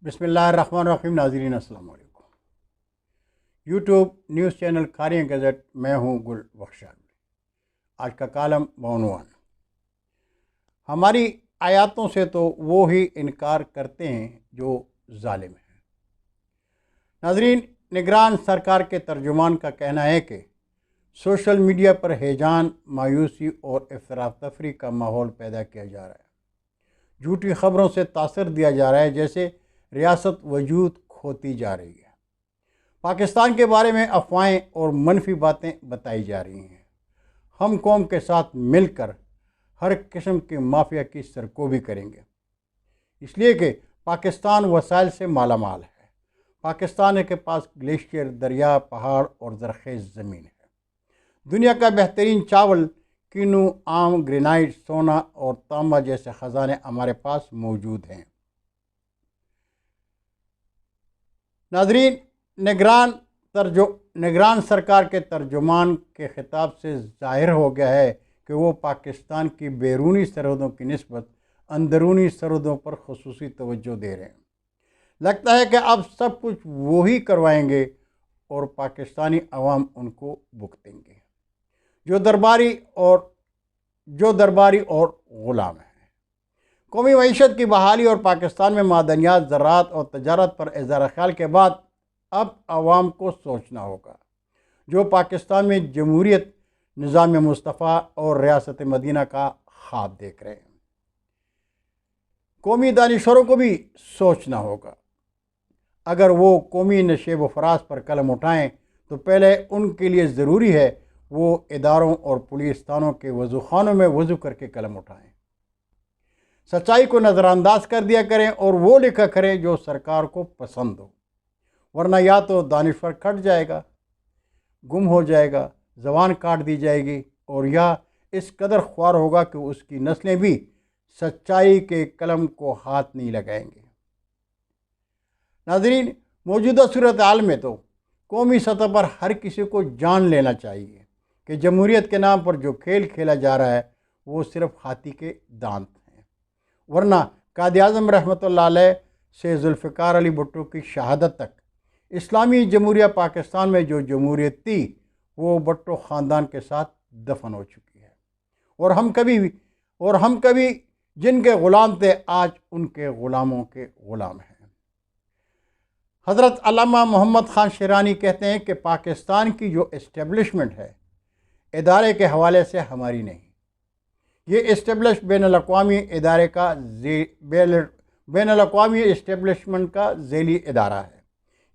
بسم اللہ الرحمن الرحیم. ناظرین السلام علیکم. YouTube news channel Kharian gazette میں ہوں گل بخشان. آج کا کالم بعنوان ہماری آیاتوں سے تو وہ ہی انکار کرتے ہیں جو ظالم ہیں. ناظرین، نگران سرکار کے ترجمان کا کہنا ہے کہ سوشل میڈیا پر ہیجان، مایوسی اور افراتفری کا ماحول پیدا کیا جا رہا ہے. جھوٹی خبروں سے تاثر دیا جا رہا ہے جیسے ریاست وجود کھوتی جا رہی ہے. پاکستان کے بارے میں افواہیں اور منفی باتیں بتائی جا رہی ہیں. ہم قوم کے ساتھ مل کر ہر قسم کے مافیا کی سرکوبی کریں گے، اس لیے کہ پاکستان وسائل سے مالا مال ہے. پاکستان کے پاس گلیشیئر، دریا، پہاڑ اور زرخیز زمین ہے. دنیا کا بہترین چاول، کینو، آم، گرینائٹ، سونا اور تانبا جیسے خزانے ہمارے پاس موجود ہیں. ناظرین، نگران سرکار کے ترجمان کے خطاب سے ظاہر ہو گیا ہے کہ وہ پاکستان کی بیرونی سرحدوں کی نسبت اندرونی سرحدوں پر خصوصی توجہ دے رہے ہیں. لگتا ہے کہ اب سب کچھ وہی کروائیں گے اور پاکستانی عوام ان کو بھگتیں گے جو درباری اور غلام ہیں. قومی معیشت کی بحالی اور پاکستان میں معدنیات، زراعت اور تجارت پر اظہار خیال کے بعد اب عوام کو سوچنا ہوگا جو پاکستان میں جمہوریت، نظام مصطفیٰ اور ریاست مدینہ کا خواب دیکھ رہے ہیں. قومی دانشوروں کو بھی سوچنا ہوگا. اگر وہ قومی نشیب و فراز پر قلم اٹھائیں تو پہلے ان کے لیے ضروری ہے وہ اداروں اور پولیس تھانوں کے وضو خانوں میں وضو کر کے قلم اٹھائیں. سچائی کو نظر انداز کر دیا کریں اور وہ لکھا کریں جو سرکار کو پسند ہو، ورنہ یا تو دانشور کٹ جائے گا، گم ہو جائے گا، زبان کاٹ دی جائے گی، اور یا اس قدر خوار ہوگا کہ اس کی نسلیں بھی سچائی کے قلم کو ہاتھ نہیں لگائیں گے. ناظرین، موجودہ صورتحال میں تو قومی سطح پر ہر کسی کو جان لینا چاہیے کہ جمہوریت کے نام پر جو کھیل کھیلا جا رہا ہے وہ صرف ہاتھی کے دانت ہیں، ورنہ قائد اعظم رحمۃ اللہ علیہ سے ذوالفقار علی بھٹو کی شہادت تک اسلامی جمہوریہ پاکستان میں جو جمہوریت تھی وہ بھٹو خاندان کے ساتھ دفن ہو چکی ہے، اور ہم کبھی جن کے غلام تھے آج ان کے غلاموں کے غلام ہیں. حضرت علامہ محمد خان شیرانی کہتے ہیں کہ پاکستان کی جو اسٹیبلشمنٹ ہے ادارے کے حوالے سے ہماری نہیں. یہ اسٹیبلش بین الاقوامی ادارے کا بین الاقوامی اسٹیبلشمنٹ کا ذیلی ادارہ ہے.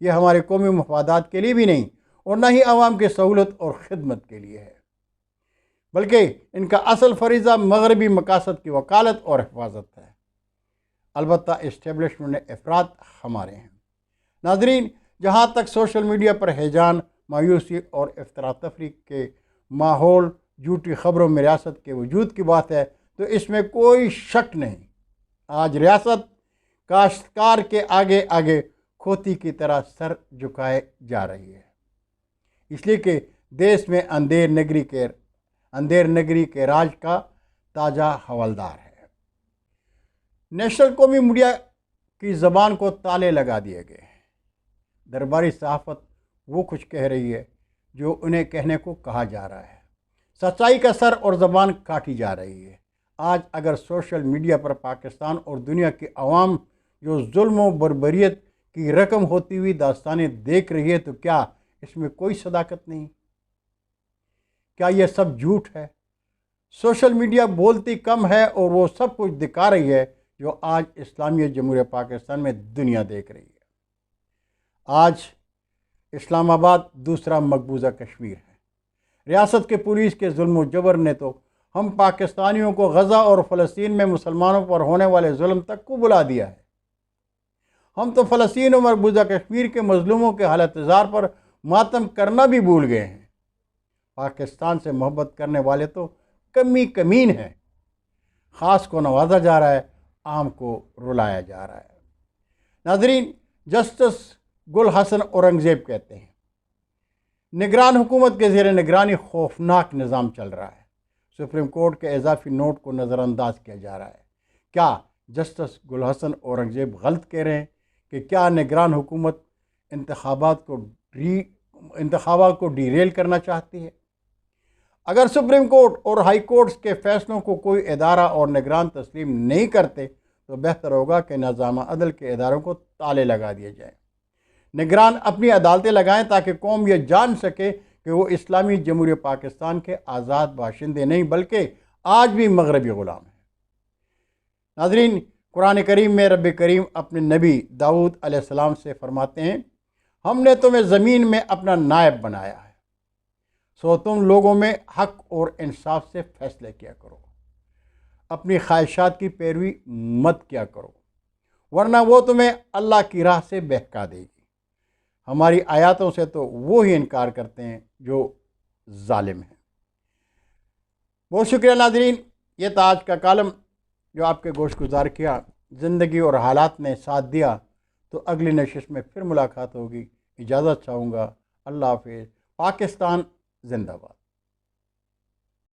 یہ ہمارے قومی مفادات کے لیے بھی نہیں اور نہ ہی عوام کی سہولت اور خدمت کے لیے ہے، بلکہ ان کا اصل فریضہ مغربی مقاصد کی وکالت اور حفاظت ہے. البتہ اسٹیبلشمنٹ افراد ہمارے ہیں. ناظرین، جہاں تک سوشل میڈیا پر ہیجان، مایوسی اور افراتفری کے ماحول، جھوٹی خبروں میں ریاست کے وجود کی بات ہے تو اس میں کوئی شک نہیں آج ریاست کاشتکار کے آگے کھوتی کی طرح سر جھکائے جا رہی ہے، اس لیے کہ دیش میں اندھیر نگری کے راج کا تازہ حوالدار ہے. نیشنل قومی میڈیا کی زبان کو تالے لگا دیے گئے ہیں. درباری صحافت وہ کچھ کہہ رہی ہے جو انہیں کہنے کو کہا جا رہا ہے. سچائی کا سر اور زبان کاٹی جا رہی ہے. آج اگر سوشل میڈیا پر پاکستان اور دنیا کی عوام جو ظلم و بربریت کی رقم ہوتی ہوئی داستانیں دیکھ رہی ہے تو کیا اس میں کوئی صداقت نہیں؟ کیا یہ سب جھوٹ ہے؟ سوشل میڈیا بولتی کم ہے اور وہ سب کچھ دکھا رہی ہے جو آج اسلامی جمہوریہ پاکستان میں دنیا دیکھ رہی ہے. آج اسلام آباد دوسرا مقبوضہ کشمیر ہے. ریاست کے پولیس کے ظلم و جبر نے تو ہم پاکستانیوں کو غزہ اور فلسطین میں مسلمانوں پر ہونے والے ظلم تک کو بلا دیا ہے. ہم تو فلسطین اور مقبوضہ کشمیر کے مظلوموں کے حالت زار پر ماتم کرنا بھی بھول گئے ہیں. پاکستان سے محبت کرنے والے تو کمین ہیں. خاص کو نوازا جا رہا ہے، عام کو رلایا جا رہا ہے. ناظرین، جسٹس گل حسن اورنگزیب کہتے ہیں نگران حکومت کے زیر نگرانی خوفناک نظام چل رہا ہے. سپریم کورٹ کے اضافی نوٹ کو نظر انداز کیا جا رہا ہے. کیا جسٹس گل حسن اورنگزیب غلط کہہ رہے ہیں کہ کیا نگران حکومت انتخابات کو ڈیریل کرنا چاہتی ہے؟ اگر سپریم کورٹ اور ہائی کورٹس کے فیصلوں کو کوئی ادارہ اور نگران تسلیم نہیں کرتے تو بہتر ہوگا کہ نظام عدل کے اداروں کو تالے لگا دیے جائیں۔ نگران اپنی عدالتیں لگائیں تاکہ قوم یہ جان سکے کہ وہ اسلامی جمہوریہ پاکستان کے آزاد باشندے نہیں بلکہ آج بھی مغربی غلام ہیں۔ ناظرین، قرآن کریم میں رب کریم اپنے نبی داؤد علیہ السلام سے فرماتے ہیں، ہم نے تمہیں زمین میں اپنا نائب بنایا ہے، سو تم لوگوں میں حق اور انصاف سے فیصلے کیا کرو، اپنی خواہشات کی پیروی مت کیا کرو، ورنہ وہ تمہیں اللہ کی راہ سے بہکا دے گی۔ ہماری آیاتوں سے تو وہ ہی انکار کرتے ہیں جو ظالم ہیں۔ بہت شکریہ ناظرین، یہ تھا آج کا کالم جو آپ کے گوش گزار کیا۔ زندگی اور حالات نے ساتھ دیا تو اگلی نشست میں پھر ملاقات ہوگی۔ اجازت چاہوں گا۔ اللہ حافظ۔ پاکستان زندہ باد۔